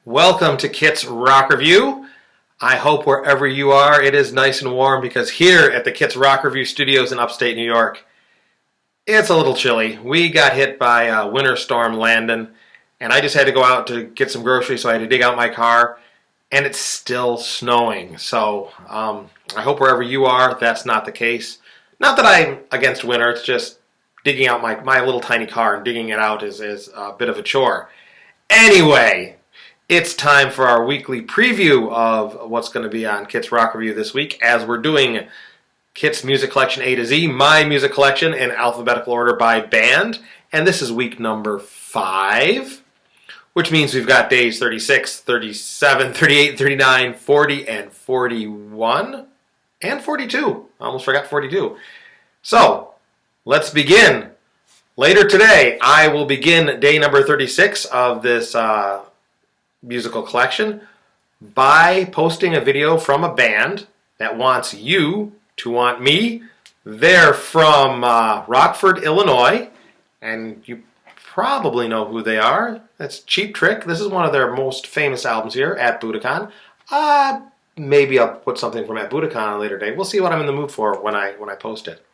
Welcome to Kit's Rock Review. I hope wherever you are it is nice and warm, because here at the Kit's Rock Review studios in upstate New York, it's a little chilly. We got hit by Winter Storm Landon, and I just had to go out to get some groceries, so I had to dig out my car, and it's still snowing. So I hope wherever you are that's not the case. Not that I'm against winter, it's just digging out my little tiny car and digging it out is a bit of a chore. Anyway, it's time for our weekly preview of what's going to be on Kit's Rock Review this week, as we're doing Kit's Music Collection A to Z, my music collection in alphabetical order by band. And this is week number 5, which means we've got days 36, 37, 38, 39, 40, and 41, and 42. I almost forgot 42. So, let's begin. Later today, I will begin day number 36 of this musical collection by posting a video from a band that wants you to want me. They're from Rockford, Illinois, and you probably know who they are. That's Cheap Trick. This is one of their most famous albums here at Budokan. Maybe I'll put something from at Budokan on a later day. We'll see what I'm in the mood for when I post it.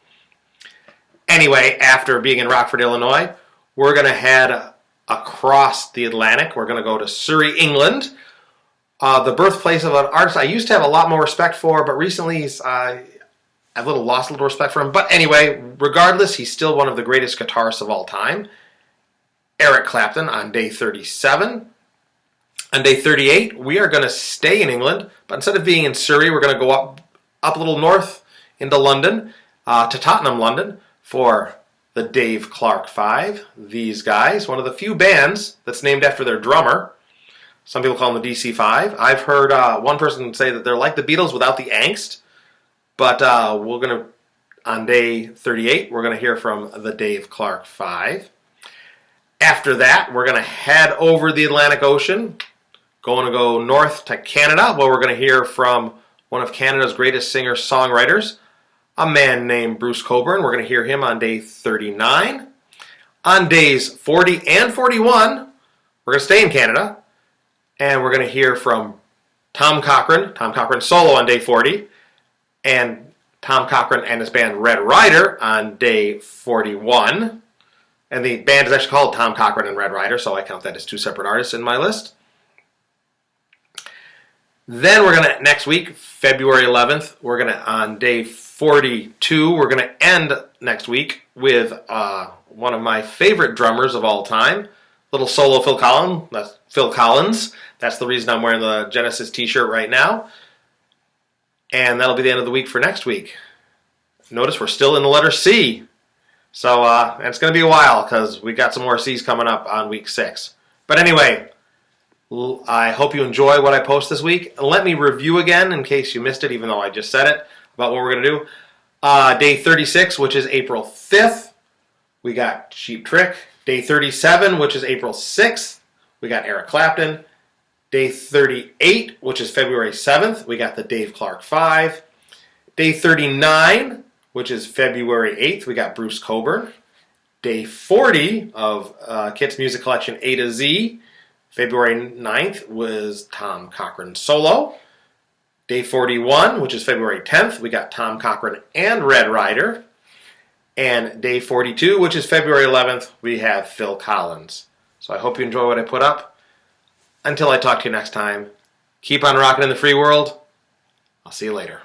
Anyway, after being in Rockford, Illinois, we're going to head across the Atlantic. We're going to go to Surrey, England, the birthplace of an artist I used to have a lot more respect for, but recently I've lost a little respect for him. But anyway, regardless, he's still one of the greatest guitarists of all time. Eric Clapton on day 37. On day 38, we are going to stay in England, but instead of being in Surrey, we're going to go up a little north into London, to Tottenham, London, for the Dave Clark 5. These guys, one of the few bands that's named after their drummer. Some people call them the DC5. I've heard one person say that they're like the Beatles without the angst. But we're going to, on day 38, we're going to hear from the Dave Clark 5. After that, we're going to head over the Atlantic Ocean, going to go north to Canada, where we're going to hear from one of Canada's greatest singer-songwriters, a man named Bruce Cockburn. We're going to hear him on day 39. On days 40 and 41, we're going to stay in Canada, and we're going to hear from Tom Cochran solo on day 40, and Tom Cochran and his band Red Rider on day 41. And the band is actually called Tom Cochran and Red Rider, so I count that as two separate artists in my list. Then we're going to, next week, February 11th, we're going to, on day 42, we're going to end next week with one of my favorite drummers of all time, little solo Phil Collins. That's Phil Collins. That's the reason I'm wearing the Genesis t-shirt right now. And that'll be the end of the week for next week. Notice we're still in the letter C. So it's going to be a while, because we got some more C's coming up on week 6. But anyway, I hope you enjoy what I post this week. Let me review again, in case you missed it, even though I just said it, about what we're going to do. Day 36, which is April 5th, we got Cheap Trick. Day 37, which is April 6th, we got Eric Clapton. Day 38, which is February 7th, we got the Dave Clark 5. Day 39, which is February 8th, we got Bruce Cockburn. Day 40 of Kit's Music Collection A to Z, February 9th, was Tom Cochran solo. Day 41, which is February 10th, we got Tom Cochran and Red Rider. And day 42, which is February 11th, we have Phil Collins. So I hope you enjoy what I put up. Until I talk to you next time, keep on rocking in the free world. I'll see you later.